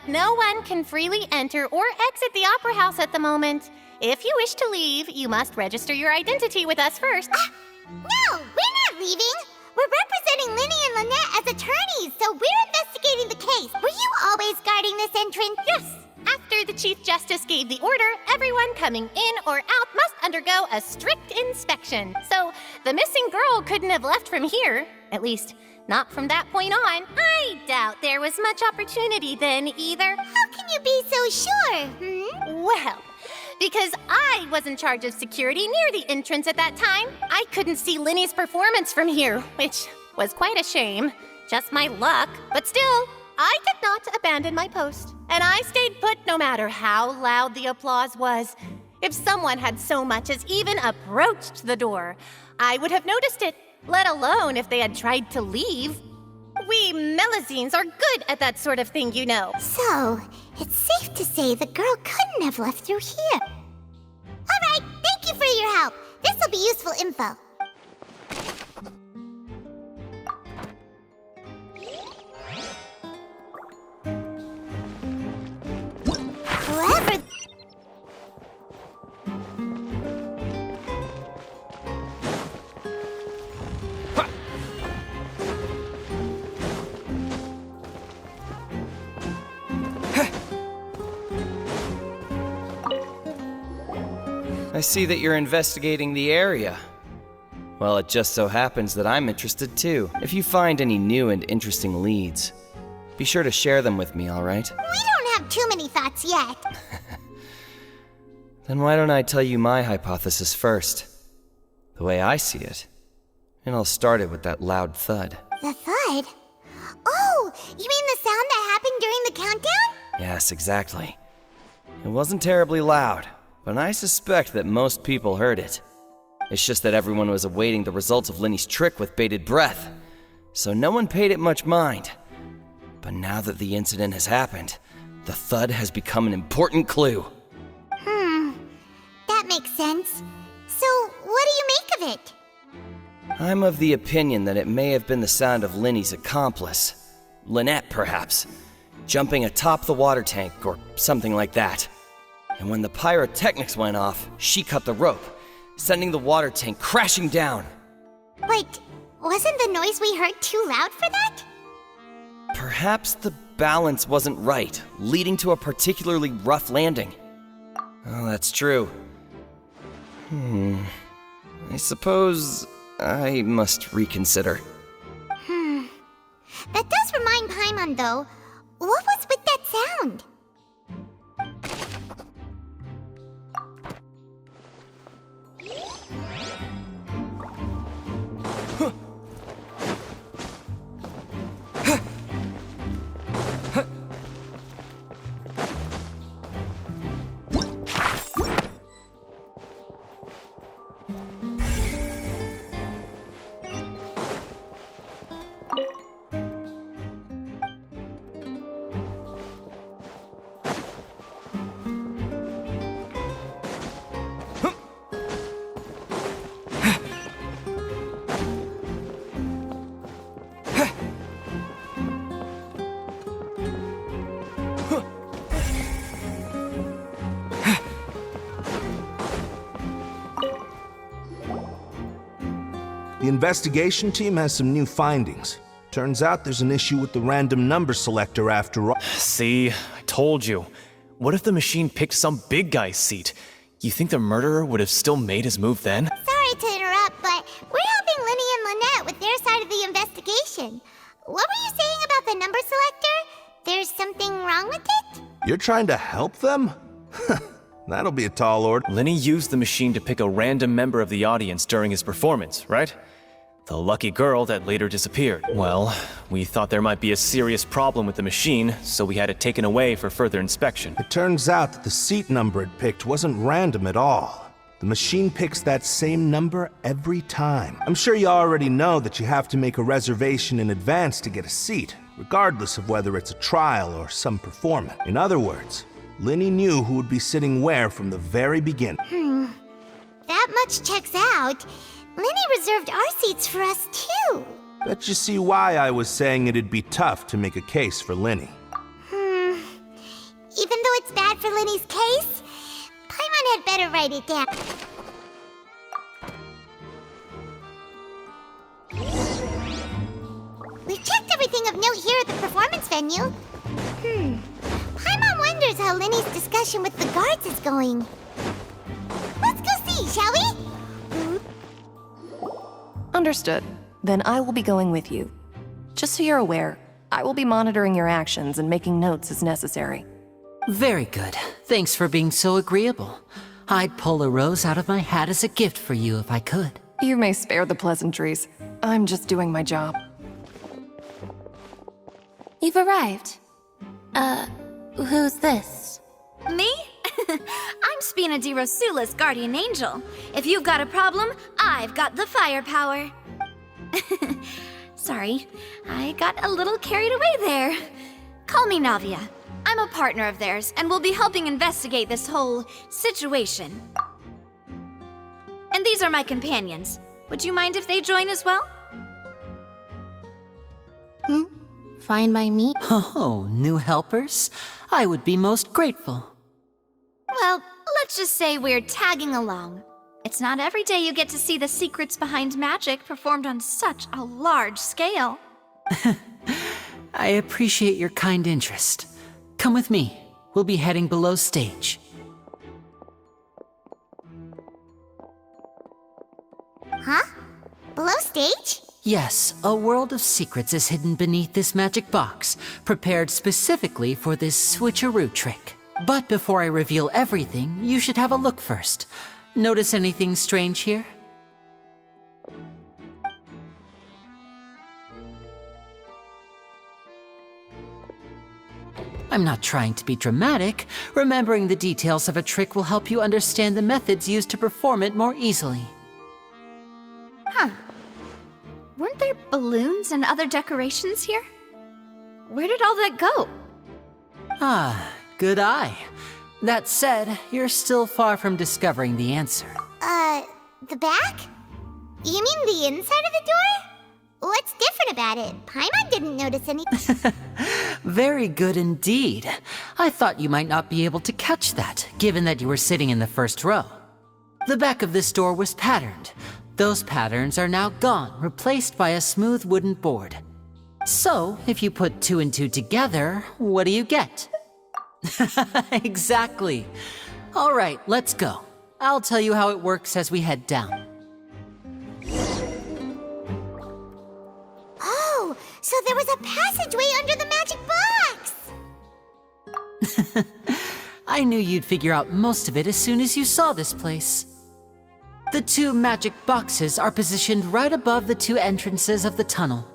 no one can freely enter or exit the Opera House at the moment. If you wish to leave, you must register your identity with us first. No, we're not leaving. We're representing Linny and Lynette as attorneys, so we're investigating the case. Were you always guarding this entrance? Yes. After the Chief Justice gave the order, everyone coming in or out must undergo a strict inspection. So the missing girl couldn't have left from here. At least, not from that point on. I doubt there was much opportunity then either. How can you be so sure? Well, because I was in charge of security near the entrance at that time, I couldn't see Linny's performance from here, which was quite a shame. Just my luck, but still, I did not abandon my post. And I stayed put no matter how loud the applause was. If someone had so much as even approached the door, I would have noticed it, let alone if they had tried to leave. We Melazines are good at that sort of thing, you know. So, it's safe to say the girl couldn't have left through here. All right, thank you for your help. This will be useful info. Whoever... I see that you're investigating the area. Well, it just so happens that I'm interested too. If you find any new and interesting leads, be sure to share them with me, all right? We don't have too many thoughts yet. Then why don't I tell you my hypothesis first? The way I see it. And I'll start it with that loud thud. The thud? Oh, you mean the sound that happened during the countdown? Yes, exactly. It wasn't terribly loud, but I suspect that most people heard it. It's just that everyone was awaiting the results of Linny's trick with bated breath, so no one paid it much mind. But now that the incident has happened, the thud has become an important clue. That makes sense. So, what do you make of it? I'm of the opinion that it may have been the sound of Linny's accomplice, Lynette perhaps, jumping atop the water tank or something like that. And when the pyrotechnics went off, she cut the rope, sending the water tank crashing down. Wait, wasn't the noise we heard too loud for that? Perhaps the balance wasn't right, leading to a particularly rough landing. Oh, that's true. I suppose I must reconsider. That does remind Paimon, though. What was with that sound? The investigation team has some new findings. Turns out there's an issue with the random number selector after all. See, I told you. What if the machine picked some big guy's seat? You think the murderer would have still made his move then? Sorry to interrupt, but we're helping Linny and Lynette with their side of the investigation. What were you saying about the number selector? There's something wrong with it? You're trying to help them? That'll be a tall order. Linny used the machine to pick a random member of the audience during his performance, right? The lucky girl that later disappeared. Well, we thought there might be a serious problem with the machine, so we had it taken away for further inspection. It turns out that the seat number it picked wasn't random at all. The machine picks that same number every time. I'm sure you already know that you have to make a reservation in advance to get a seat, regardless of whether it's a trial or some performance. In other words, Linny knew who would be sitting where from the very beginning. That much checks out. Linny reserved our seats for us, too. Bet you see why I was saying it'd be tough to make a case for Linny. that's bad for Linny's case? Paimon had better write it down. We've checked everything of note here at the performance venue. Paimon wonders how Linny's discussion with the guards is going. Let's go see, shall we? Understood. Then I will be going with you. Just so you're aware, I will be monitoring your actions and making notes as necessary. Very good. Thanks for being so agreeable. I'd pull a rose out of my hat as a gift for you if I could. You may spare the pleasantries. I'm just doing my job. You've arrived. Who's this? Me? I'm Spina di Rosula's guardian angel. If you've got a problem, I've got the firepower. Sorry, I got a little carried away there. Call me Navia. I'm a partner of theirs, and will be helping investigate this whole situation. And these are my companions. Would you mind if they join as well? Fine by me. Oh, new helpers? I would be most grateful. Well, let's just say we're tagging along. It's not every day you get to see the secrets behind magic performed on such a large scale. I appreciate your kind interest. Come with me. We'll be heading below stage. Huh? Below stage? Yes, a world of secrets is hidden beneath this magic box, prepared specifically for this switcheroo trick. But before I reveal everything, you should have a look first. Notice anything strange here? I'm not trying to be dramatic. Remembering the details of a trick will help you understand the methods used to perform it more easily. Huh. Weren't there balloons and other decorations here? Where did all that go? Ah, good eye. That said, you're still far from discovering the answer. The back? You mean the inside of the door? What's different about it? Paimon didn't notice anything. Very good indeed. I thought you might not be able to catch that, given that you were sitting in the first row. The back of this door was patterned. Those patterns are now gone, replaced by a smooth wooden board. So, if you put 2 and 2 together, what do you get? Exactly. All right, let's go. I'll tell you how it works as we head down. Oh, so there was a passageway under the magic box! I knew you'd figure out most of it as soon as you saw this place. The 2 magic boxes are positioned right above the 2 entrances of the tunnel.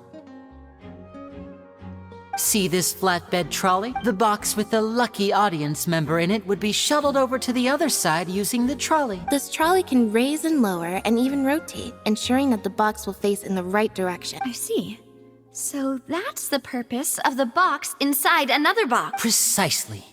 See this flatbed trolley? The box with the lucky audience member in it would be shuttled over to the other side using the trolley. This trolley can raise and lower and even rotate, ensuring that the box will face in the right direction. I see. So that's the purpose of the box inside another box. Precisely.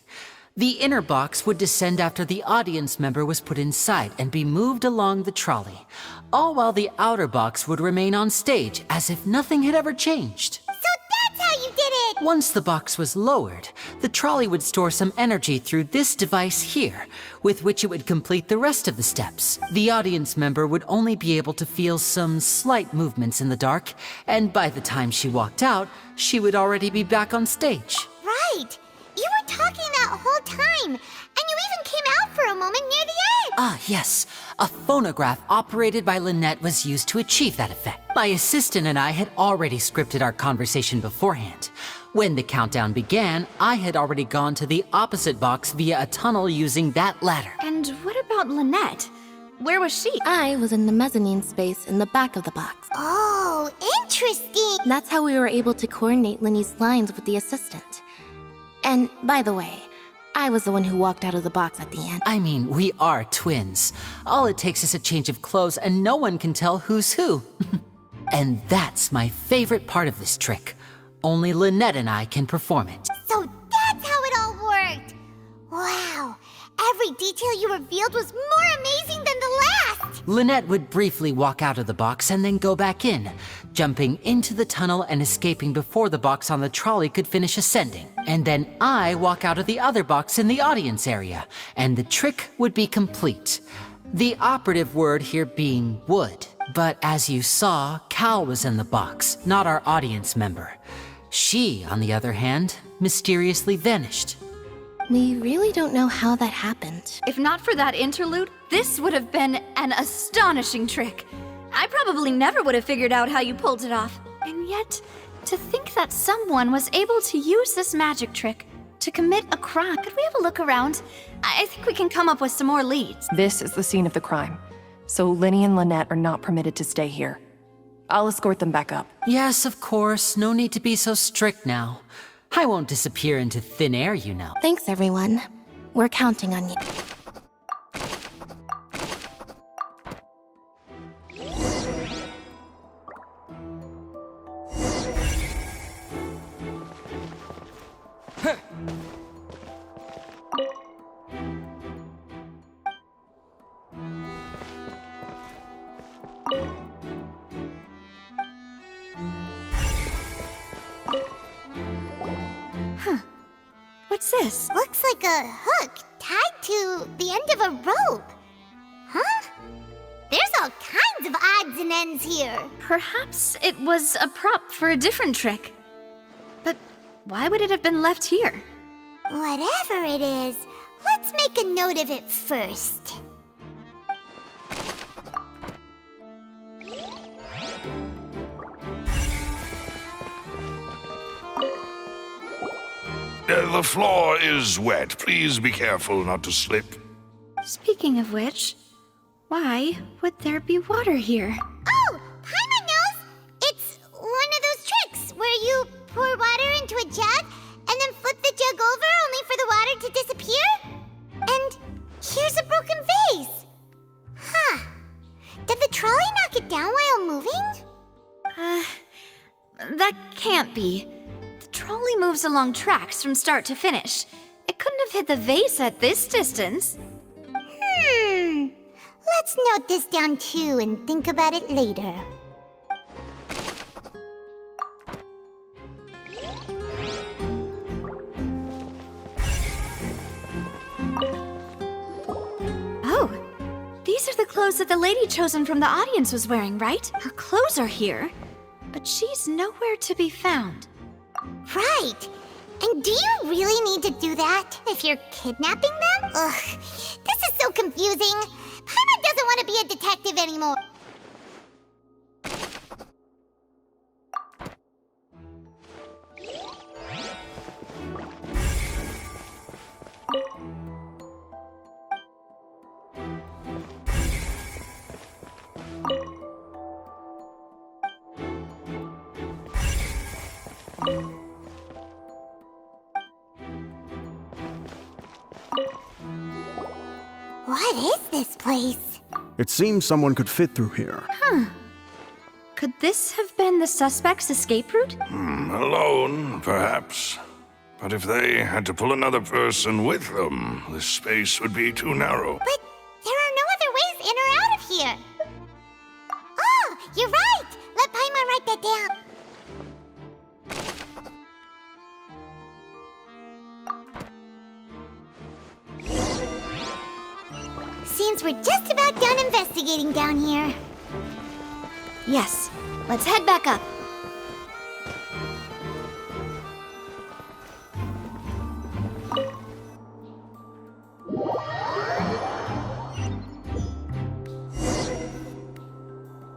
The inner box would descend after the audience member was put inside and be moved along the trolley, all while the outer box would remain on stage as if nothing had ever changed. So that's how you did it! Once the box was lowered, the trolley would store some energy through this device here, with which it would complete the rest of the steps. The audience member would only be able to feel some slight movements in the dark, and by the time she walked out, she would already be back on stage. Right! You were talking that whole time, and you even came out for a moment near the end! Ah, yes. A phonograph operated by Lynette was used to achieve that effect. My assistant and I had already scripted our conversation beforehand. When the countdown began, I had already gone to the opposite box via a tunnel using that ladder. And what about Lynette? Where was she? I was in the mezzanine space in the back of the box. Oh, interesting! That's how we were able to coordinate Linny's lines with the assistant. And, by the way, I was the one who walked out of the box at the end. I mean, we are twins. All it takes is a change of clothes and no one can tell who's who. And that's my favorite part of this trick. Only Lynette and I can perform it. So that's how it all worked! Wow! Every detail you revealed was more amazing than the last! Lynette would briefly walk out of the box and then go back in, jumping into the tunnel and escaping before the box on the trolley could finish ascending. And then I walk out of the other box in the audience area, and the trick would be complete. The operative word here being would. But as you saw, Cal was in the box, not our audience member. She, on the other hand, mysteriously vanished. We really don't know how that happened. If not for that interlude, this would have been an astonishing trick. I probably never would have figured out how you pulled it off. And yet, to think that someone was able to use this magic trick to commit a crime. Could we have a look around? I think we can come up with some more leads. This is the scene of the crime, so Linny and Lynette are not permitted to stay here. I'll escort them back up. Yes, of course. No need to be so strict now. I won't disappear into thin air, you know. Thanks, everyone. We're counting on you. What's this? Looks like a hook tied to the end of a rope. Huh? There's all kinds of odds and ends here. Perhaps it was a prop for a different trick. But why would it have been left here? Whatever it is, let's make a note of it first. The floor is wet. Please be careful not to slip. Speaking of which, why would there be water here? Oh, Paimon knows! It's one of those tricks where you pour water into a jug and then flip the jug over only for the water to disappear? And here's a broken vase. Huh. Did the trolley knock it down while moving? That can't be. The trolley moves along tracks from start to finish. It couldn't have hit the vase at this distance. Let's note this down too and think about it later. Oh, these are the clothes that the lady chosen from the audience was wearing, right? Her clothes are here, but she's nowhere to be found. Right. And do you really need to do that if you're kidnapping them? Ugh, this is so confusing. Paimon doesn't want to be a detective anymore. What is this place? It seems someone could fit through here. Could this have been the suspect's escape route? Alone, perhaps. But if they had to pull another person with them, this space would be too narrow. But there are no other ways in or out of here. Oh, you're right! Let Paimon write that down. Seems we're just about done investigating down here. Yes, let's head back up.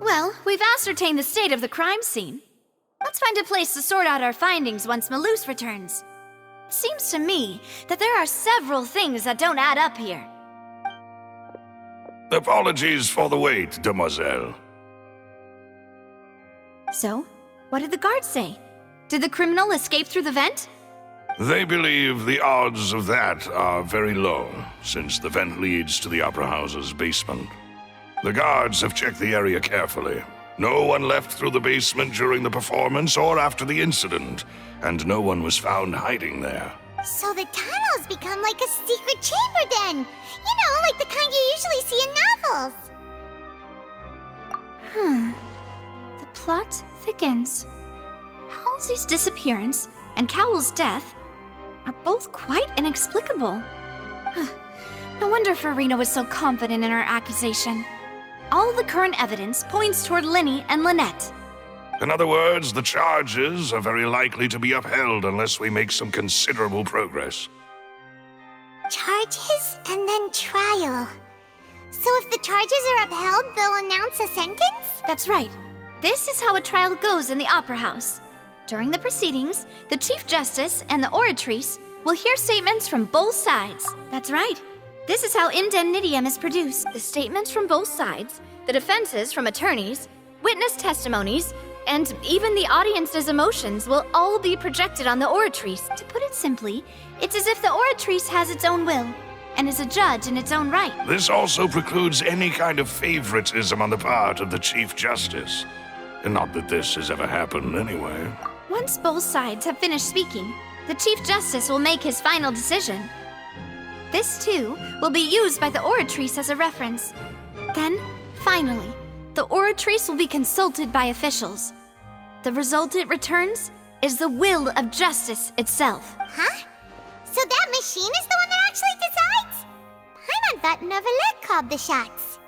Well, we've ascertained the state of the crime scene. Let's find a place to sort out our findings once Malus returns. It seems to me that there are several things that don't add up here. Apologies for the wait, demoiselle. So, what did the guards say? Did the criminal escape through the vent? They believe the odds of that are very low, since the vent leads to the Opera House's basement. The guards have checked the area carefully. No one left through the basement during the performance or after the incident, and no one was found hiding there. So the tunnels become like a secret chamber then. You know, like the kind you usually see in novels. The plot thickens. Halsey's disappearance and Cowell's death are both quite inexplicable. No wonder Farina was so confident in her accusation. All the current evidence points toward Linny and Lynette. In other words, the charges are very likely to be upheld unless we make some considerable progress. Charges and then trial. So if the charges are upheld, they'll announce a sentence? That's right. This is how a trial goes in the Opera House. During the proceedings, the Chief Justice and the Oratrice will hear statements from both sides. That's right. This is how indemnitium is produced. The statements from both sides, the defenses from attorneys, witness testimonies, and even the audience's emotions will all be projected on the Oratrice. To put it simply, it's as if the Oratrice has its own will and is a judge in its own right. This also precludes any kind of favoritism on the part of the Chief Justice. And not that this has ever happened anyway. Once both sides have finished speaking, the Chief Justice will make his final decision. This, too, will be used by the Oratrice as a reference. Then, finally, the Oratrice will be consulted by officials. The result it returns is the will of justice itself. Huh? So that machine is the one that actually decides? Paimon thought Neuvillette called the shots.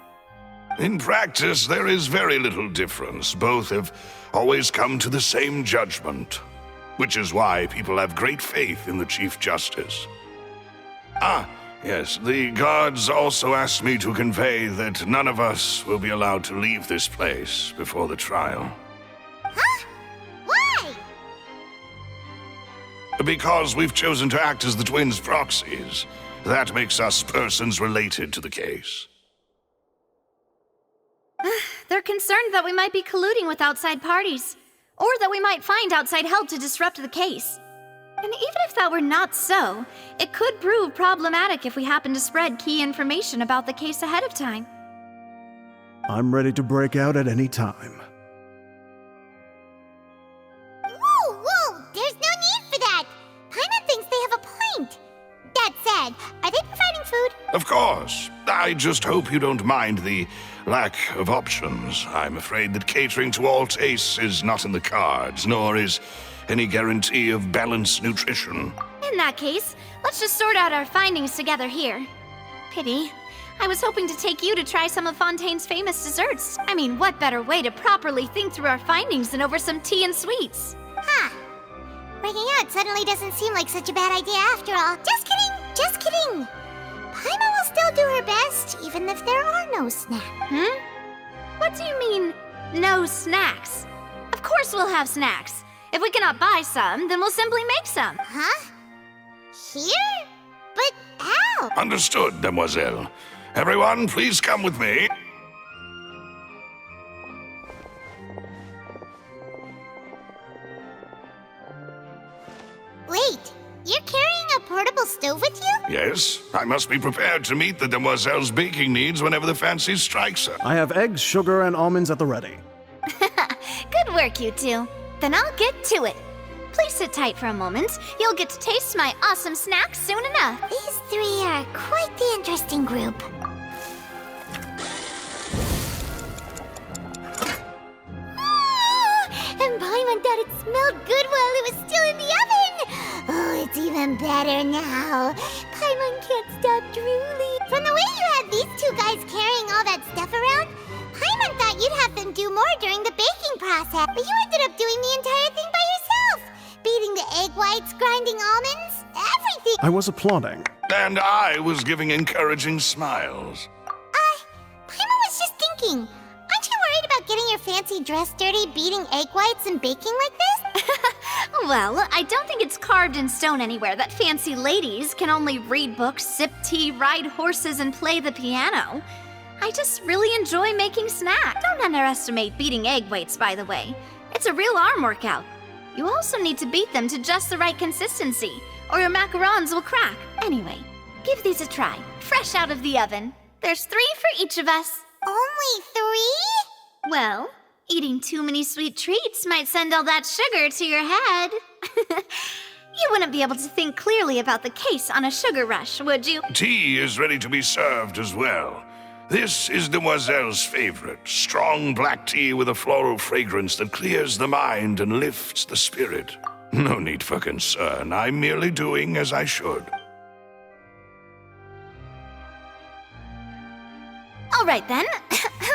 In practice, there is very little difference. Both have always come to the same judgment, which is why people have great faith in the Chief Justice. Ah, yes, the guards also asked me to convey that none of us will be allowed to leave this place before the trial. Huh? Why? Because we've chosen to act as the twins' proxies. That makes us persons related to the case. They're concerned that we might be colluding with outside parties, or that we might find outside help to disrupt the case. And even if that were not so, it could prove problematic if we happen to spread key information about the case ahead of time. I'm ready to break out at any time. Whoa! There's no need for that! Paimon thinks they have a point. That said, are they providing food? Of course. I just hope you don't mind the lack of options. I'm afraid that catering to all tastes is not in the cards, nor is any guarantee of balanced nutrition. In that case, let's just sort out our findings together here. Pity. I was hoping to take you to try some of Fontaine's famous desserts. I mean, what better way to properly think through our findings than over some tea and sweets? Huh. Breaking out suddenly doesn't seem like such a bad idea after all. Just kidding! Paimon will still do her best, even if there are no snacks. What do you mean, no snacks? Of course we'll have snacks. If we cannot buy some, then we'll simply make some. Huh? Here? But how? Understood, demoiselle. Everyone, please come with me. Wait, you're carrying a portable stove with you? Yes, I must be prepared to meet the demoiselle's baking needs whenever the fancy strikes her. I have eggs, sugar, and almonds at the ready. Good work, you two. Then I'll get to it. Please sit tight for a moment. You'll get to taste my awesome snacks soon enough. These three are quite the interesting group. And Paimon thought it smelled good while it was still in the oven! Oh, it's even better now. Paimon can't stop drooling. From the way you had these two guys carrying all that stuff around, Paimon thought you'd have them do more during the baking process. But you ended up doing the entire thing by yourself. Beating the egg whites, grinding almonds, everything. I was applauding. And I was giving encouraging smiles. Paimon was just thinking. Aren't you worried about getting your fancy dress dirty, beating egg whites, and baking like this? Well, I don't think it's carved in stone anywhere that fancy ladies can only read books, sip tea, ride horses, and play the piano. I just really enjoy making snacks. Don't underestimate beating egg whites, by the way. It's a real arm workout. You also need to beat them to just the right consistency, or your macarons will crack. Anyway, give these a try, fresh out of the oven. There's 3 for each of us. Only 3? Well, eating too many sweet treats might send all that sugar to your head. You wouldn't be able to think clearly about the case on a sugar rush, would you? Tea is ready to be served as well. This is Demoiselle's favorite, strong black tea with a floral fragrance that clears the mind and lifts the spirit. No need for concern. I'm merely doing as I should. All right then.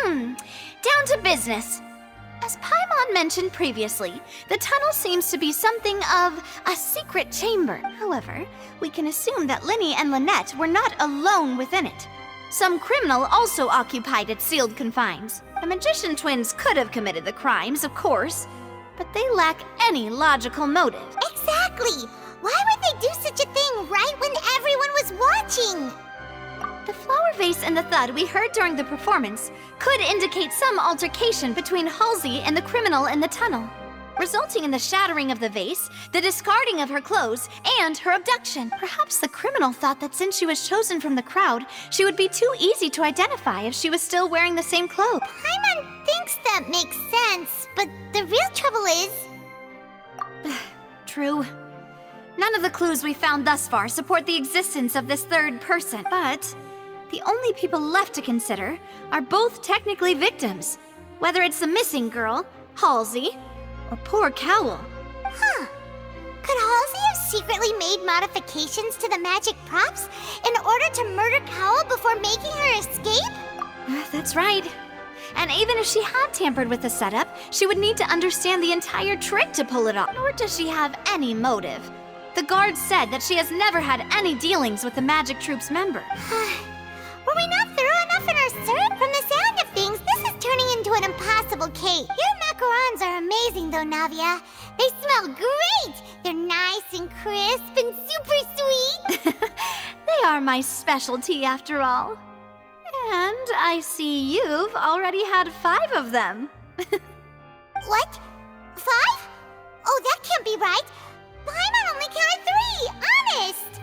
Down to business. As Paimon mentioned previously, the tunnel seems to be something of a secret chamber. However, we can assume that Linny and Lynette were not alone within it. Some criminal also occupied its sealed confines. The magician twins could have committed the crimes, of course, but they lack any logical motive. Exactly! Why would they do such a thing right when everyone was watching? The flower vase and the thud we heard during the performance could indicate some altercation between Halsey and the criminal in the tunnel, resulting in the shattering of the vase, the discarding of her clothes, and her abduction. Perhaps the criminal thought that since she was chosen from the crowd, she would be too easy to identify if she was still wearing the same clothes. Paimon thinks that makes sense, but the real trouble is... True. None of the clues we found thus far support the existence of this third person, but the only people left to consider are both technically victims, whether it's the missing girl, Halsey, or poor Cowell. Huh. Could Halsey have secretly made modifications to the magic props in order to murder Cowell before making her escape? That's right. And even if she had tampered with the setup, she would need to understand the entire trick to pull it off. Nor does she have any motive. The guard said that she has never had any dealings with the Magic Troop's member. Were we not thorough enough in our search? From the sound of things, this is turning into an impossible case. Your macarons are amazing, though, Navia. They smell great! They're nice and crisp and super sweet. They are my specialty, after all. And I see you've already had 5 of them. What? 5? Oh, that can't be right. Paimon only counted 3, honest!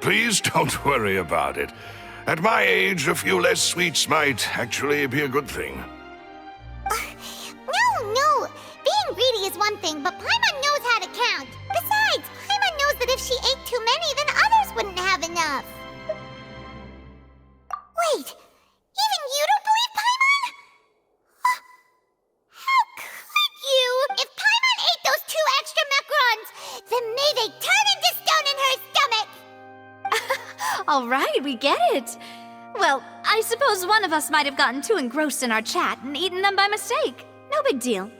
Please don't worry about it. At my age, a few less sweets might actually be a good thing. No. Being greedy is one thing, but Paimon knows how to count. Besides, Paimon knows that if she ate too many, then others wouldn't have enough. Wait, even you don't believe Paimon? How could you? If Paimon ate those 2 extra macarons, then may they turn into stone in her stomach! All right, we get it. Well, I suppose one of us might have gotten too engrossed in our chat and eaten them by mistake. No big deal.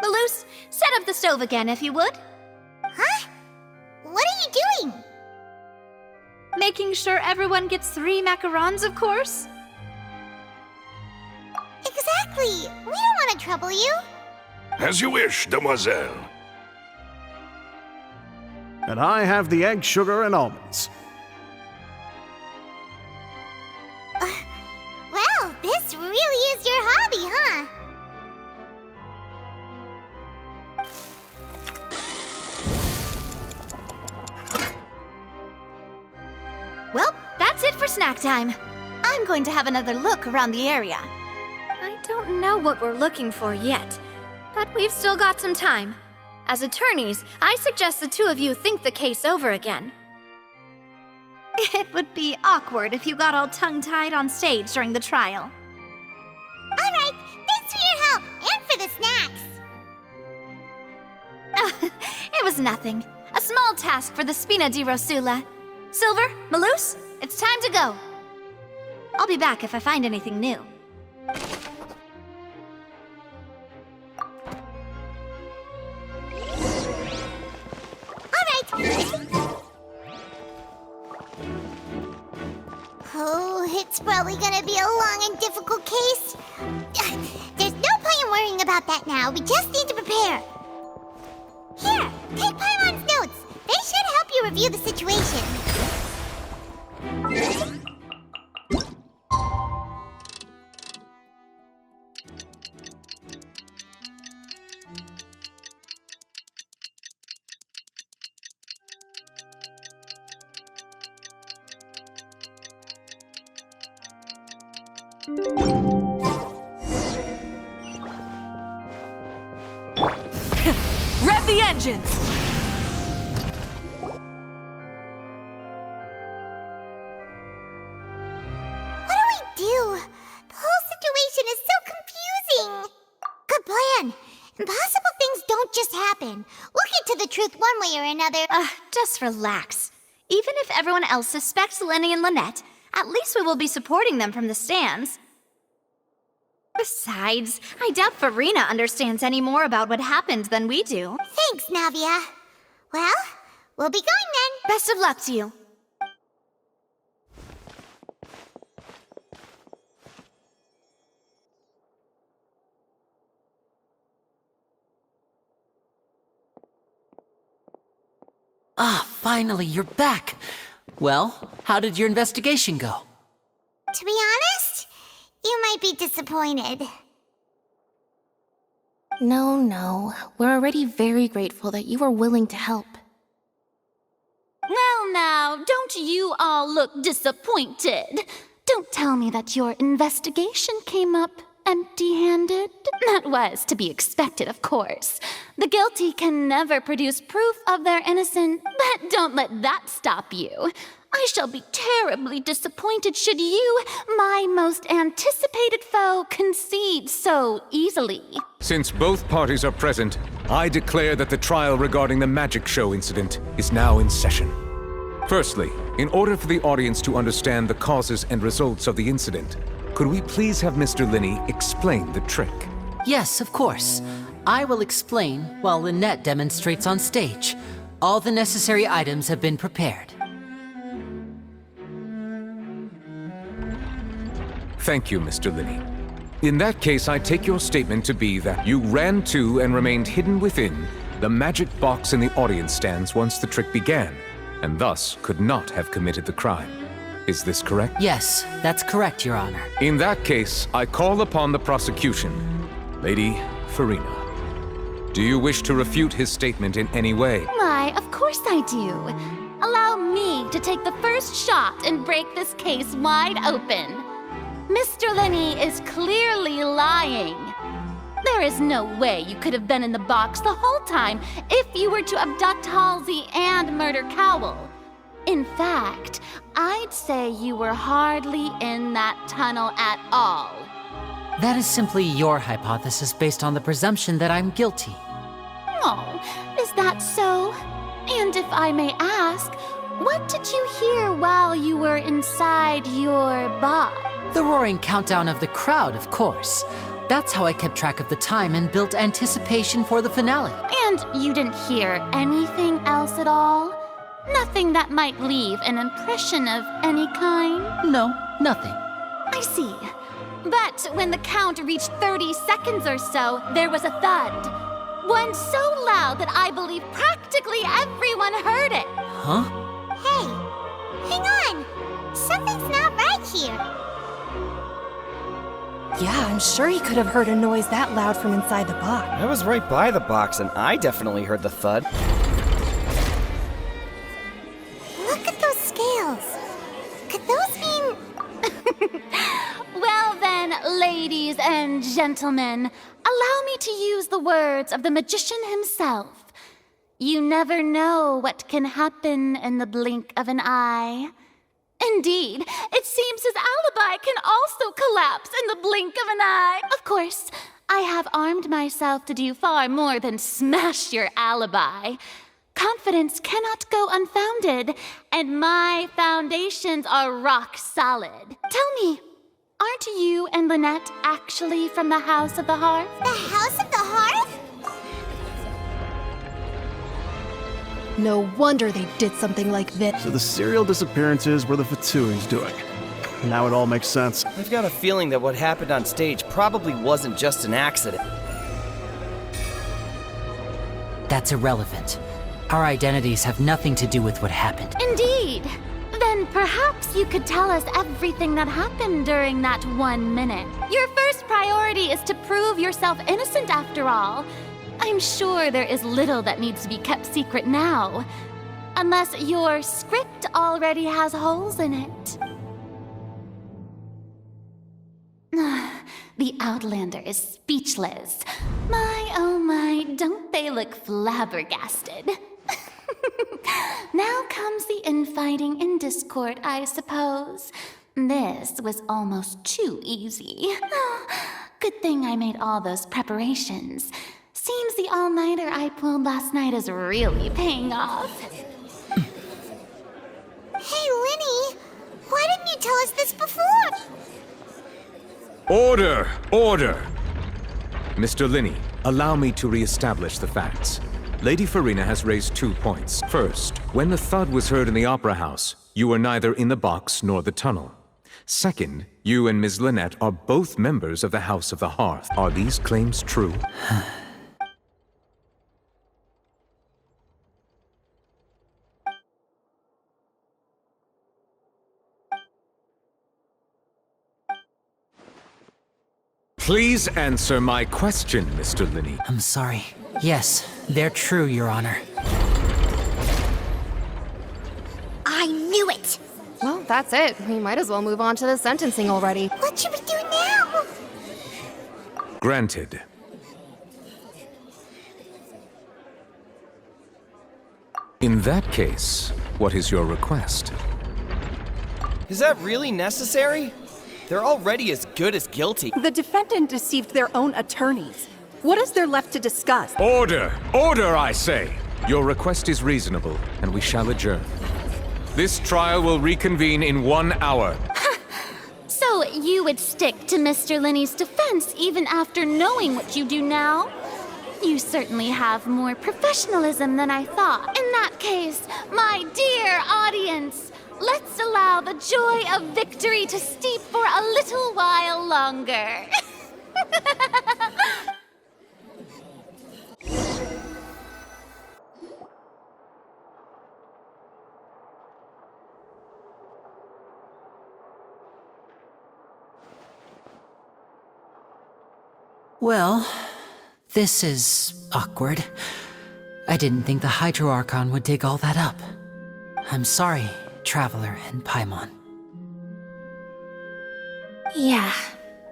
Maloose, set up the stove again, if you would. Huh? What are you doing? Making sure everyone gets 3 macarons, of course. Exactly. We don't want to trouble you. As you wish, Demoiselle. And I have the egg, sugar, and almonds. Well, this really is your hobby, huh? Well, that's it for snack time. I'm going to have another look around the area. I don't know what we're looking for yet, but we've still got some time. As attorneys, I suggest the 2 of you think the case over again. It would be awkward if you got all tongue-tied on stage during the trial. All right, thanks for your help and for the snacks. It was nothing. A small task for the Spina di Rosula. Silver, Maloose, it's time to go. I'll be back if I find anything new. All right. Oh, it's probably gonna be a long and difficult case. There's no point in worrying about that now. We just need to prepare. Here, take Paimon's notes. They should help you review the situation. Rev the engines! What are plan. Impossible things don't just happen. We'll get to the truth one way or another. Just relax. Even if everyone else suspects Lenny and Lynette, at least we will be supporting them from the stands. Besides, I doubt Farina understands any more about what happened than we do. Thanks, Navia. Well, we'll be going then. Best of luck to you. Finally, you're back. Well, how did your investigation go? To be honest, you might be disappointed. No. We're already very grateful that you were willing to help. Well, now, don't you all look disappointed. Don't tell me that your investigation came up empty-handed. That was to be expected, of course. The guilty can never produce proof of their innocence, but don't let that stop you. I shall be terribly disappointed should you, my most anticipated foe, concede so easily. Since both parties are present, I declare that the trial regarding the magic show incident is now in session. Firstly, in order for the audience to understand the causes and results of the incident, could we please have Mr. Linney explain the trick? Yes, of course. I will explain while Lynette demonstrates on stage. All the necessary items have been prepared. Thank you, Mr. Linney. In that case, I take your statement to be that you ran to and remained hidden within the magic box in the audience stands once the trick began, and thus could not have committed the crime. Is this correct? Yes, that's correct, Your Honor. In that case, I call upon the prosecution. Lady Farina, do you wish to refute his statement in any way? Why, of course I do. Allow me to take the first shot and break this case wide open. Mr. Linney is clearly lying. There is no way you could have been in the box the whole time if you were to abduct Halsey and murder Cowell. In fact, I'd say you were hardly in that tunnel at all. That is simply your hypothesis based on the presumption that I'm guilty. Oh, is that so? And if I may ask, what did you hear while you were inside your box? The roaring countdown of the crowd, of course. That's how I kept track of the time and built anticipation for the finale. And you didn't hear anything else at all? Nothing that might leave an impression of any kind? No, nothing. I see. But when the count reached 30 seconds or so, there was a thud. One so loud that I believe practically everyone heard it. Huh? Hey, hang on. Something's not right here. Yeah, I'm sure he could have heard a noise that loud from inside the box. I was right by the box, and I definitely heard the thud. Look at those scales. Could those mean... Well then, ladies and gentlemen, allow me to use the words of the magician himself. You never know what can happen in the blink of an eye. Indeed, it seems his alibi can also collapse in the blink of an eye. Of course, I have armed myself to do far more than smash your alibi. Confidence cannot go unfounded, and my foundations are rock solid. Tell me, aren't you and Lynette actually from the House of the Hearth? The House of the Hearth? No wonder they did something like this. So the serial disappearances were the Fatoui's doing. Now it all makes sense. I've got a feeling that what happened on stage probably wasn't just an accident. That's irrelevant. Our identities have nothing to do with what happened. Indeed. Then perhaps you could tell us everything that happened during that 1 minute. Your first priority is to prove yourself innocent after all. I'm sure there is little that needs to be kept secret now. Unless your script already has holes in it. The Outlander is speechless. My, oh my, don't they look flabbergasted? Now comes the infighting and discord, I suppose. This was almost too easy. Good thing I made all those preparations. Seems the all-nighter I pulled last night is really paying off. Hey, Linny, why didn't you tell us this before? Order! Order! Mr. Linney, allow me to re-establish the facts. Lady Farina has raised 2 points. First, when the thud was heard in the Opera House, you were neither in the box nor the tunnel. Second, you and Ms. Lynette are both members of the House of the Hearth. Are these claims true? Please answer my question, Mr. Linney. I'm sorry. Yes, they're true, Your Honor. I knew it! Well, that's it. We might as well move on to the sentencing already. What should we do now? Granted. In that case, what is your request? Is that really necessary? They're already as good as guilty. The defendant deceived their own attorneys. What is there left to discuss? Order! Order, I say! Your request is reasonable, and we shall adjourn. This trial will reconvene in 1 hour. So you would stick to Mr. Linney's defense even after knowing what you do now? You certainly have more professionalism than I thought. In that case, my dear audience, let's allow the joy of victory to steep for a little while longer. Well, this is awkward. I didn't think the Hydro Archon would dig all that up. I'm sorry, Traveler and Paimon. Yeah,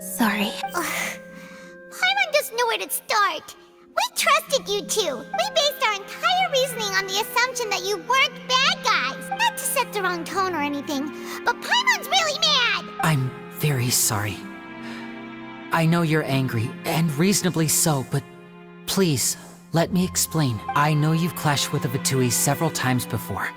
sorry. Paimon doesn't know where to start. We trusted you two. We based our entire reasoning on the assumption that you weren't bad guys. Not to set the wrong tone or anything, but Paimon's really mad! I'm very sorry. I know you're angry, and reasonably so, but please, let me explain. I know you've clashed with the Fatui several times before.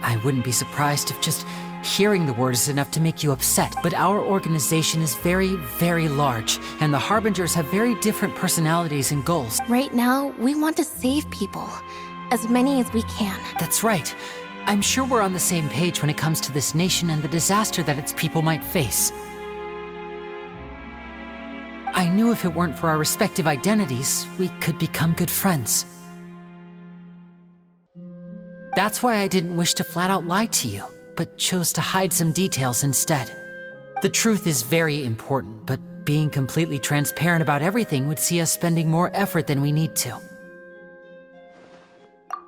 I wouldn't be surprised if just hearing the word is enough to make you upset, but our organization is very, very large, and the Harbingers have very different personalities and goals. Right now, we want to save people. As many as we can. That's right. I'm sure we're on the same page when it comes to this nation and the disaster that its people might face. I knew if it weren't for our respective identities, we could become good friends. That's why I didn't wish to flat out lie to you, but chose to hide some details instead. The truth is very important, but being completely transparent about everything would see us spending more effort than we need to.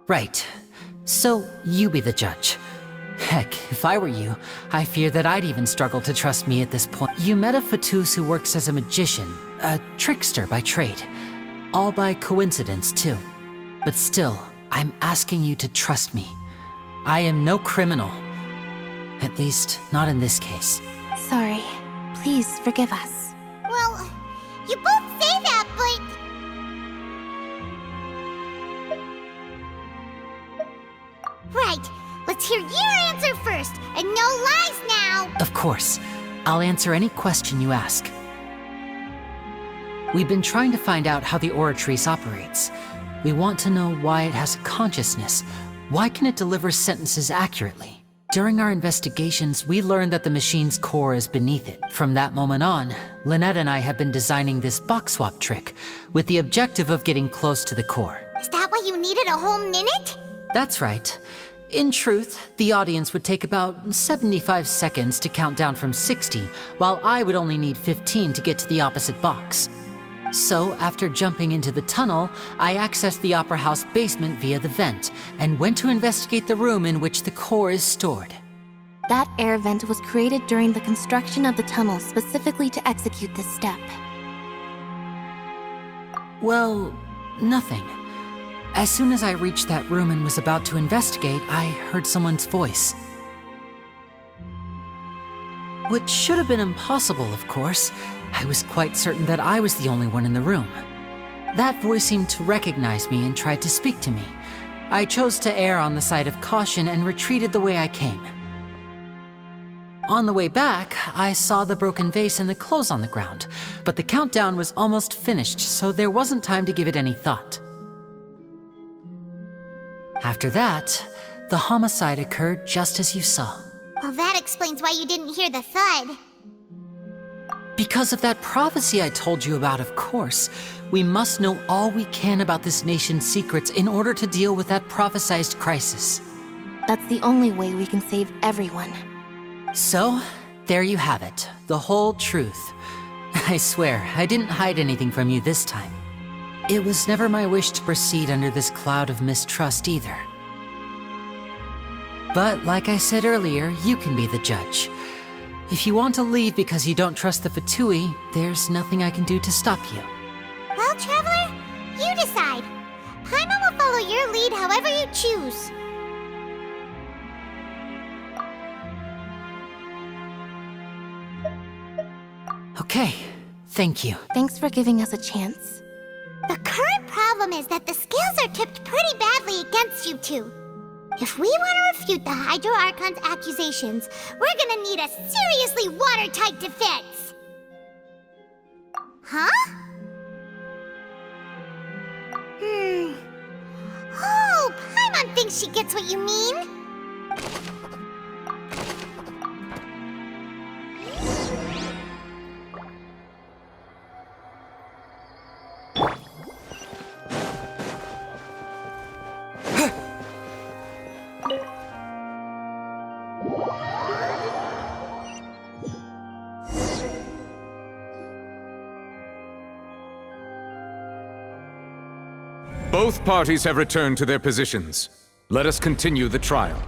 Right. So, you be the judge. Heck, if I were you, I fear that I'd even struggle to trust me at this point. You met a Fatus who works as a magician, a trickster by trade. All by coincidence, too. But still, I'm asking you to trust me. I am no criminal. At least, not in this case. Sorry. Please forgive us. Well, you both say that, but... Right. Let's hear your answer first, and no lies now! Of course. I'll answer any question you ask. We've been trying to find out how the Oratrice operates. We want to know why it has a consciousness. Why can it deliver sentences accurately? During our investigations, we learned that the machine's core is beneath it. From that moment on, Lynette and I have been designing this box swap trick, with the objective of getting close to the core. Is that why you needed a whole minute? That's right. In truth, the audience would take about 75 seconds to count down from 60, while I would only need 15 to get to the opposite box. So, after jumping into the tunnel, I accessed the Opera House basement via the vent, and went to investigate the room in which the core is stored. That air vent was created during the construction of the tunnel specifically to execute this step. Well, nothing. As soon as I reached that room and was about to investigate, I heard someone's voice. Which should have been impossible, of course. I was quite certain that I was the only one in the room. That voice seemed to recognize me and tried to speak to me. I chose to err on the side of caution and retreated the way I came. On the way back, I saw the broken vase and the clothes on the ground, but the countdown was almost finished, so there wasn't time to give it any thought. After that, the homicide occurred just as you saw. Well, that explains why you didn't hear the thud. Because of that prophecy I told you about, of course. We must know all we can about this nation's secrets in order to deal with that prophesized crisis. That's the only way we can save everyone. So, there you have it. The whole truth. I swear, I didn't hide anything from you this time. It was never my wish to proceed under this cloud of mistrust either. But like I said earlier, you can be the judge. If you want to leave because you don't trust the Fatui, there's nothing I can do to stop you. Well, Traveler, you decide. Paimon will follow your lead however you choose. Okay, thank you. Thanks for giving us a chance. The current problem is that the scales are tipped pretty badly against you two. If we want to refute the Hydro Archon's accusations, we're gonna need a seriously watertight defense. Huh? Oh, Paimon thinks she gets what you mean. Both parties have returned to their positions. Let us continue the trial.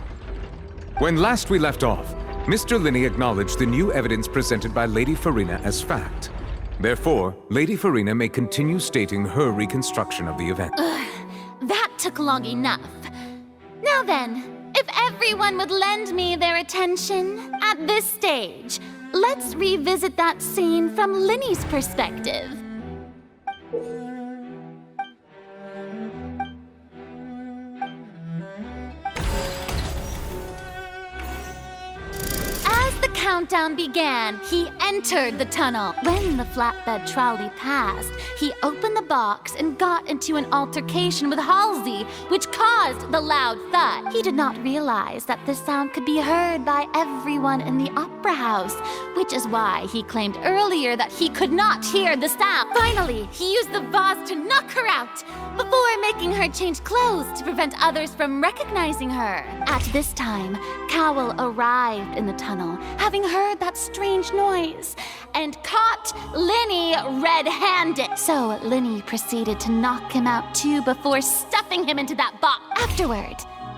When last we left off, Mr. Linney acknowledged the new evidence presented by Lady Farina as fact. Therefore, Lady Farina may continue stating her reconstruction of the event. That took long enough. Now then, if everyone would lend me their attention at this stage, let's revisit that scene from Linney's perspective. Countdown began, he entered the tunnel. When the flatbed trolley passed, he opened the box and got into an altercation with Halsey, which caused the loud thud. He did not realize that this sound could be heard by everyone in the opera house, which is why he claimed earlier that he could not hear the sound. Finally, he used the vase to knock her out, before making her change clothes to prevent others from recognizing her. At this time, Cowell arrived in the tunnel, having heard that strange noise, and caught Linney red-handed. So Linney proceeded to knock him out too before stuffing him into that box. Afterward,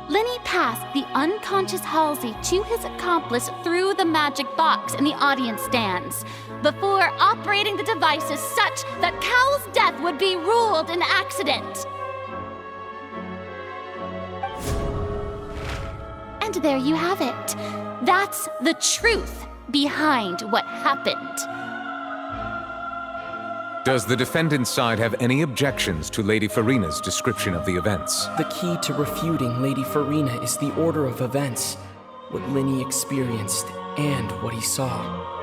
Linney passed the unconscious Halsey to his accomplice through the magic box in the audience stands, before operating the devices such that Cowell's death would be ruled an accident. And there you have it. That's the truth behind what happened. Does the defendant's side have any objections to Lady Farina's description of the events? The key to refuting Lady Farina is the order of events, what Linney experienced and what he saw.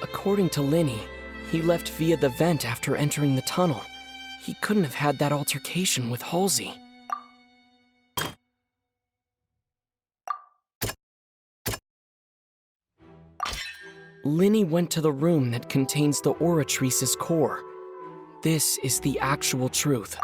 According to Linney, he left via the vent after entering the tunnel. He couldn't have had that altercation with Halsey. Linney went to the room that contains the Oratrice's core. This is the actual truth.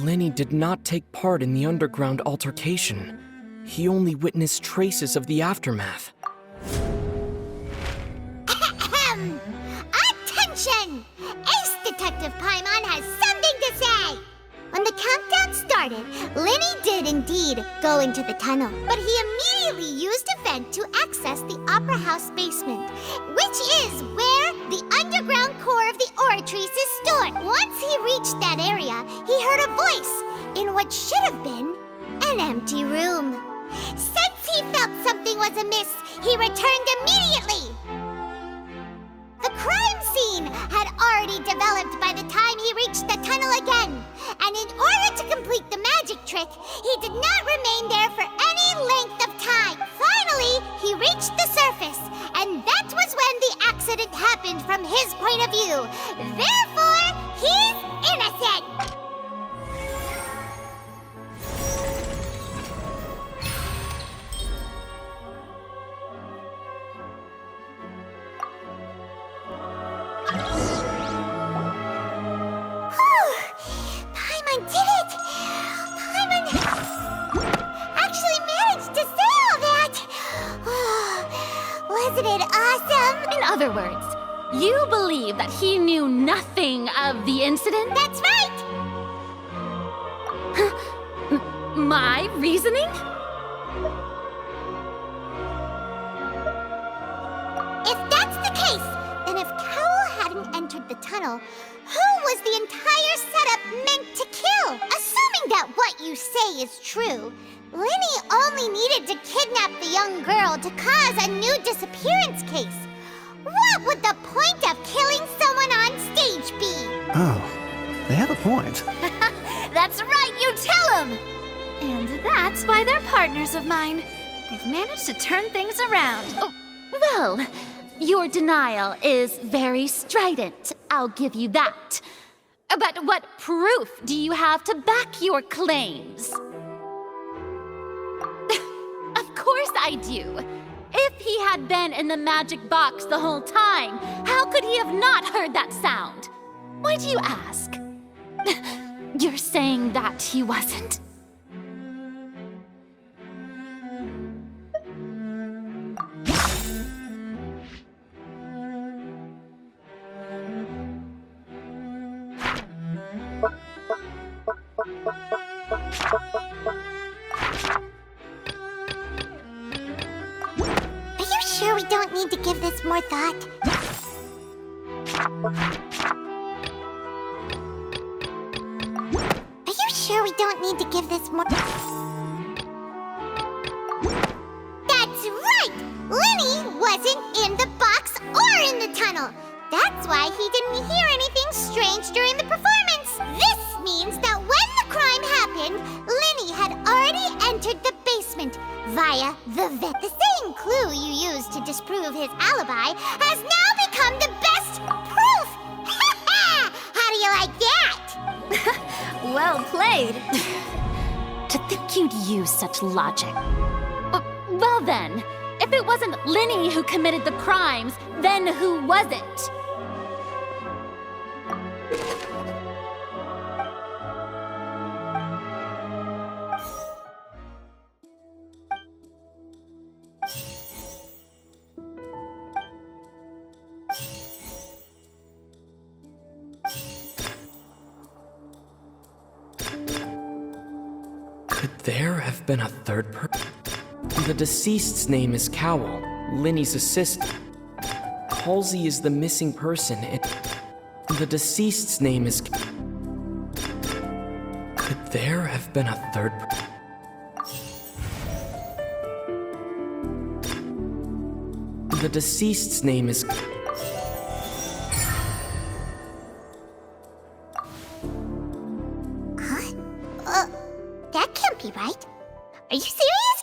Lenny did not take part in the underground altercation. He only witnessed traces of the aftermath. Attention! Ace Detective Paimon has something to say! When the countdown started, Lenny did indeed go into the tunnel, but he immediately used a vent to access the Opera House basement, which is where the underground core of the Oratrice is stored. Once he reached that area, he heard a voice in what should have been an empty room. Since he felt something was amiss, he returned immediately. The crime scene had already developed by the time he reached the tunnel again, and in order to complete the magic trick, he did not remain there for any length of time. Finally, he reached the surface, and that was when the accident happened from his point of view. Therefore, he's innocent! Paimon did it! Paimon actually managed to say all that! Wasn't it awesome? In other words, you believe that he knew nothing of the incident? That's right! My reasoning? If that's the case, then if Cowell hadn't entered the tunnel, who was the entire setup meant to kill? Assuming that what you say is true, Lenny only needed to kidnap the young girl to cause a new disappearance case. What would the point of killing someone on stage be? Oh, they have a point. That's right, you tell him! And that's why they're partners of mine. They've managed to turn things around. Oh, well, your denial is very strident, I'll give you that. But what proof do you have to back your claims? Of course I do. If he had been in the magic box the whole time, how could he have not heard that sound? Why do you ask? You're saying that he wasn't. Are you sure we don't need to give this more thought? Are you sure we don't need to give this more... That's right! Lenny wasn't in the box or in the tunnel. That's why he didn't hear anything strange during the performance. This means that when the crime happened, Lenny had already entered the basement via the vent. The same clue you used to disprove his alibi has now become the best proof! How do you like that? Well played. To think you'd use such logic. Well then, if it wasn't Lenny who committed the crimes, then who was it? Could there have been a third person? The deceased's name is Cowell, Lenny's assistant. Halsey is the missing person. The deceased's name is... Could there have been a third person? The deceased's name is... That can't be right. Are you serious?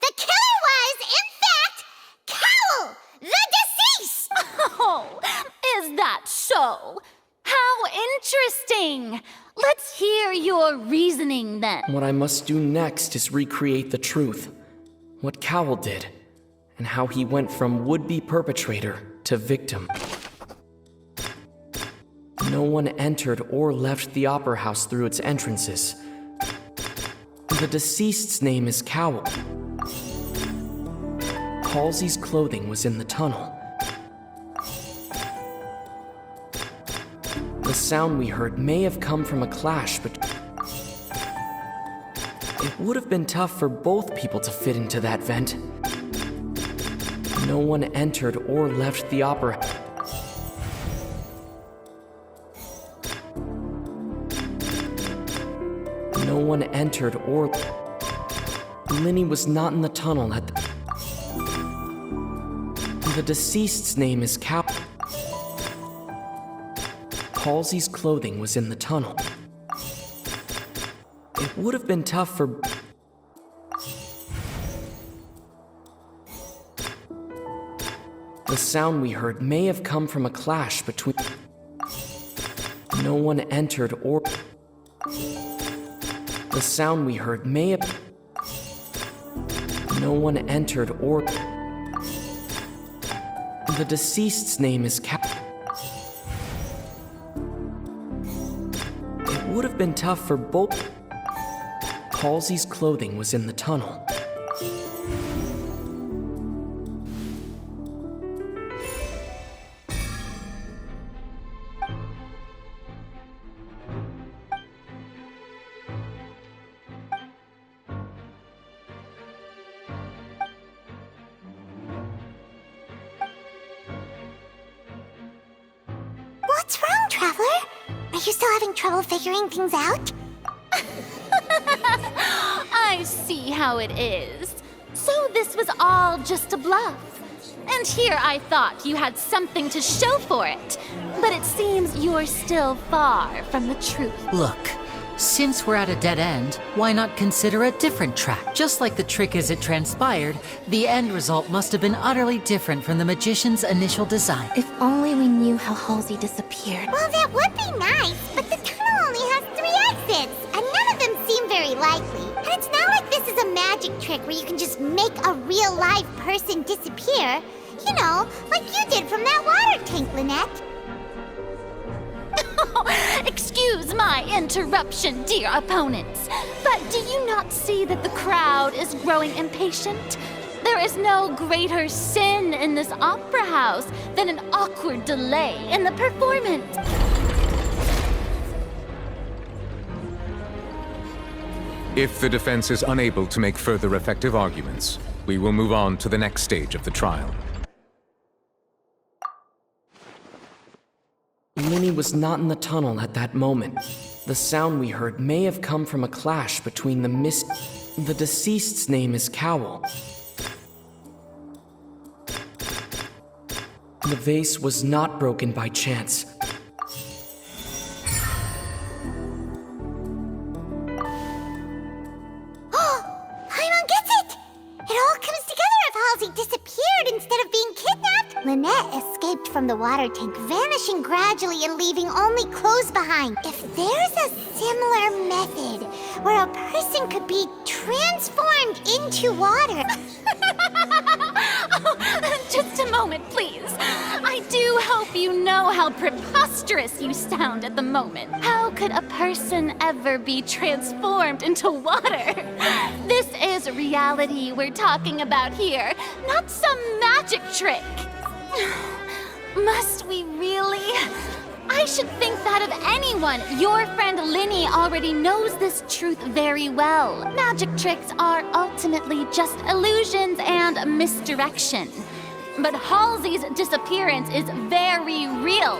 The killer was, in fact, Cowell, the deceased! Oh, is that so? How interesting! Let's hear your reasoning then. What I must do next is recreate the truth. What Cowell did, and how he went from would-be perpetrator to victim. No one entered or left the Opera House through its entrances. The deceased's name is Cowell. Halsey's clothing was in the tunnel. The sound we heard may have come from a clash, but it would have been tough for both people to fit into that vent. No one entered or left the opera. No one entered or... Linny was not in the tunnel at the... The deceased's name is Cow... Halsey's clothing was in the tunnel. It would have been tough for... The sound we heard may have come from a clash between... No one entered or... The sound we heard may have... No one entered or... The deceased's name is It would have been tough for both... Halsey's clothing was in the tunnel. What's wrong, Traveler? Are you still having trouble figuring things out? I see how it is. So this was all just a bluff. And here I thought you had something to show for it. But it seems you're still far from the truth. Look, since we're at a dead end, why not consider a different track? Just like the trick as it transpired, the end result must have been utterly different from the magician's initial design. If only we knew how Halsey disappeared. Well, that would be nice, but the tunnel only has 3 exits, and none of them seem very likely. And it's not like this is a magic trick where you can just make a real live person disappear. You know, like you did from that water tank, Lynette. Excuse my interruption, dear opponents, but do you not see that the crowd is growing impatient? There is no greater sin in this opera house than an awkward delay in the performance. If the defense is unable to make further effective arguments, we will move on to the next stage of the trial. Linny was not in the tunnel at that moment. The sound we heard may have come from a clash between The deceased's name is Cowell. The vase was not broken by chance. Paimon gets it! It all comes together if Halsey disappeared instead of being kidnapped. Lynette escaped from the water tank, vanishing gradually and leaving only clothes behind. If there's a similar method where a person could be transformed into water... Oh, just a moment, please. I do hope you know how preposterous you sound at the moment. How could a person ever be transformed into water? This is reality we're talking about here, not some magic trick. Must we really? I should think that of anyone. Your friend Linny already knows this truth very well. Magic tricks are ultimately just illusions and misdirection. But Halsey's disappearance is very real.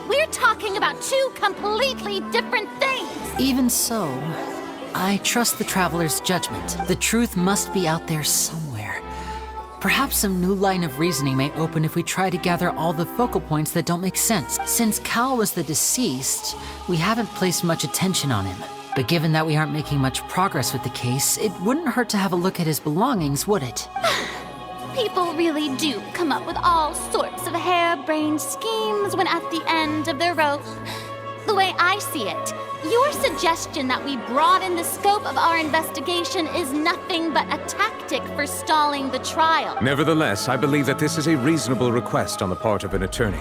We're talking about 2 completely different things. Even so, I trust the Traveler's judgment. The truth must be out there somewhere. Perhaps some new line of reasoning may open if we try to gather all the focal points that don't make sense. Since Cal was the deceased, we haven't placed much attention on him. But given that we aren't making much progress with the case, it wouldn't hurt to have a look at his belongings, would it? People really do come up with all sorts of harebrained schemes when at the end of their rope. The way I see it, your suggestion that we broaden the scope of our investigation is nothing but a tactic for stalling the trial. Nevertheless, I believe that this is a reasonable request on the part of an attorney.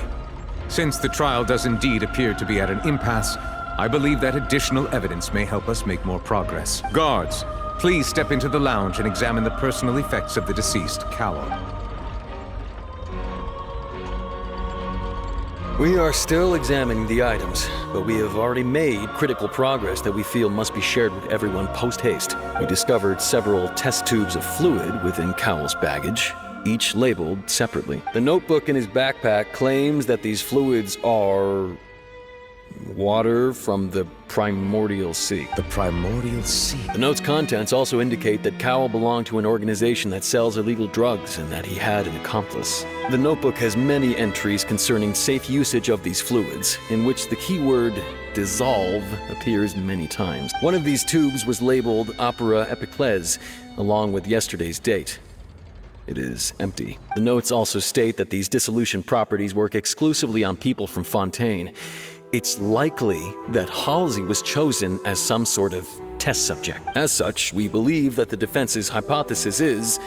Since the trial does indeed appear to be at an impasse, I believe that additional evidence may help us make more progress. Guards, please step into the lounge and examine the personal effects of the deceased, Cowl. We are still examining the items, but we have already made critical progress that we feel must be shared with everyone post-haste. We discovered several test tubes of fluid within Cowell's baggage, each labeled separately. The notebook in his backpack claims that these fluids are water from the primordial sea. The primordial sea? The note's contents also indicate that Cowell belonged to an organization that sells illegal drugs and that he had an accomplice. The notebook has many entries concerning safe usage of these fluids, in which the keyword dissolve appears many times. One of these tubes was labeled Opera Epiclese, along with yesterday's date. It is empty. The notes also state that these dissolution properties work exclusively on people from Fontaine. It's likely that Halsey was chosen as some sort of test subject. As such, we believe that the defense's hypothesis is,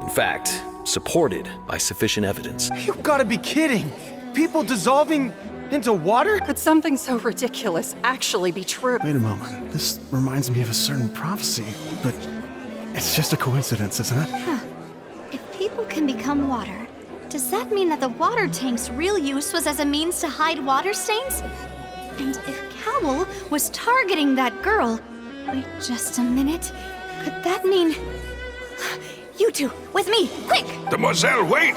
in fact, supported by sufficient evidence. You've got to be kidding! People dissolving into water? Could something so ridiculous actually be true? Wait a moment. This reminds me of a certain prophecy, but it's just a coincidence, isn't it? Huh. If people can become water, does that mean that the water tank's real use was as a means to hide water stains? And if Cowell was targeting that girl... Wait just a minute. Could that mean... You two, with me, quick! Demoiselle, wait!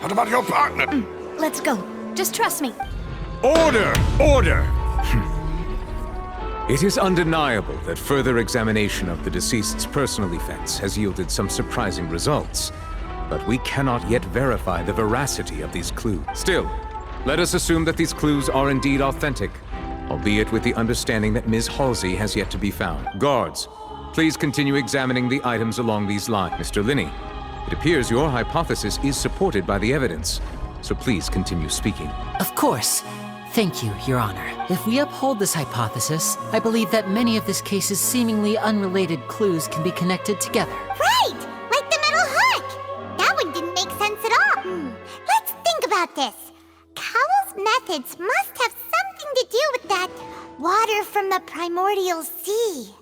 What about your partner? Let's go. Just trust me. Order! Order! It is undeniable that further examination of the deceased's personal effects has yielded some surprising results. But we cannot yet verify the veracity of these clues. Still, let us assume that these clues are indeed authentic, albeit with the understanding that Ms. Halsey has yet to be found. Guards, please continue examining the items along these lines. Mr. Linney, it appears your hypothesis is supported by the evidence, so please continue speaking. Of course. Thank you, Your Honor. If we uphold this hypothesis, I believe that many of this case's seemingly unrelated clues can be connected together. Right! Like the metal hook! That one didn't make sense at all. Let's think about this. Cowell's methods must have something to do with that water from the primordial sea.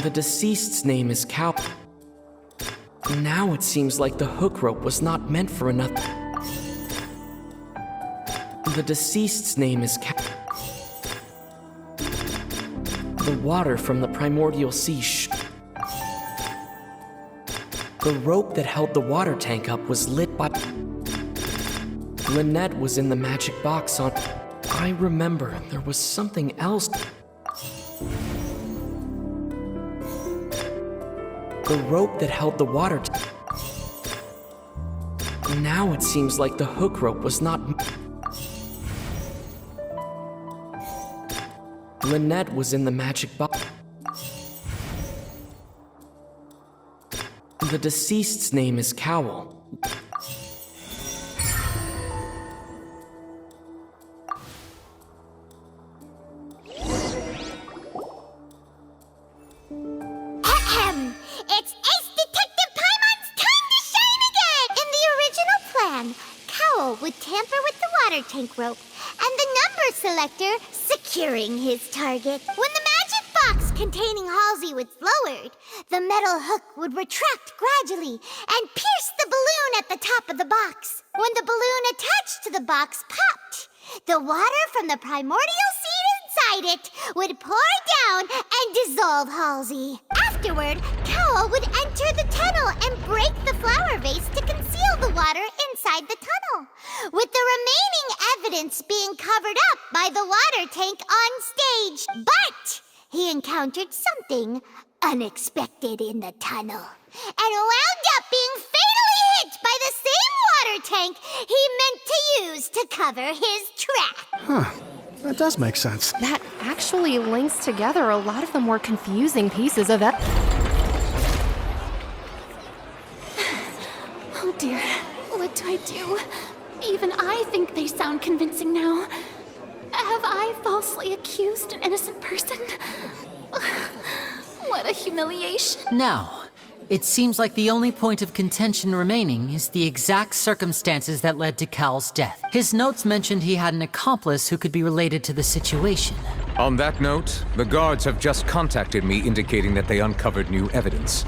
The deceased's name is Cow. Now it seems like the hook rope was not meant for another. The deceased's name is Cow. The water from the primordial sea. The rope that held the water tank up was lit by... Lynette was in the magic box on... I remember there was something else. The rope that held the water... Now it seems like the hook rope was not... Lynette was in the magic box. The deceased's name is Cowell. It's Ace Detective Paimon's time to shine again! In the original plan, Cowell would tamper with the water tank rope and the number selector securing his target. When the magic box containing Halsey was lowered, the metal hook would retract gradually and pierce the balloon at the top of the box. When the balloon attached to the box popped, the water from the primordial sea inside it would pour down and dissolve Halsey. Afterward, Cowell would enter the tunnel and break the flower vase to conceal the water inside the tunnel, with the remaining evidence being covered up by the water tank on stage. But he encountered something unexpected in the tunnel and wound up being fatally hit by the same water tank he meant to use to cover his track. Huh. That does make sense. That actually links together a lot of the more confusing pieces of Oh dear, what do I do? Even I think they sound convincing now. Have I falsely accused an innocent person? What a humiliation. Now, It seems like the only point of contention remaining is the exact circumstances that led to Cal's death. His notes mentioned he had an accomplice who could be related to the situation. On that note, the guards have just contacted me indicating that they uncovered new evidence.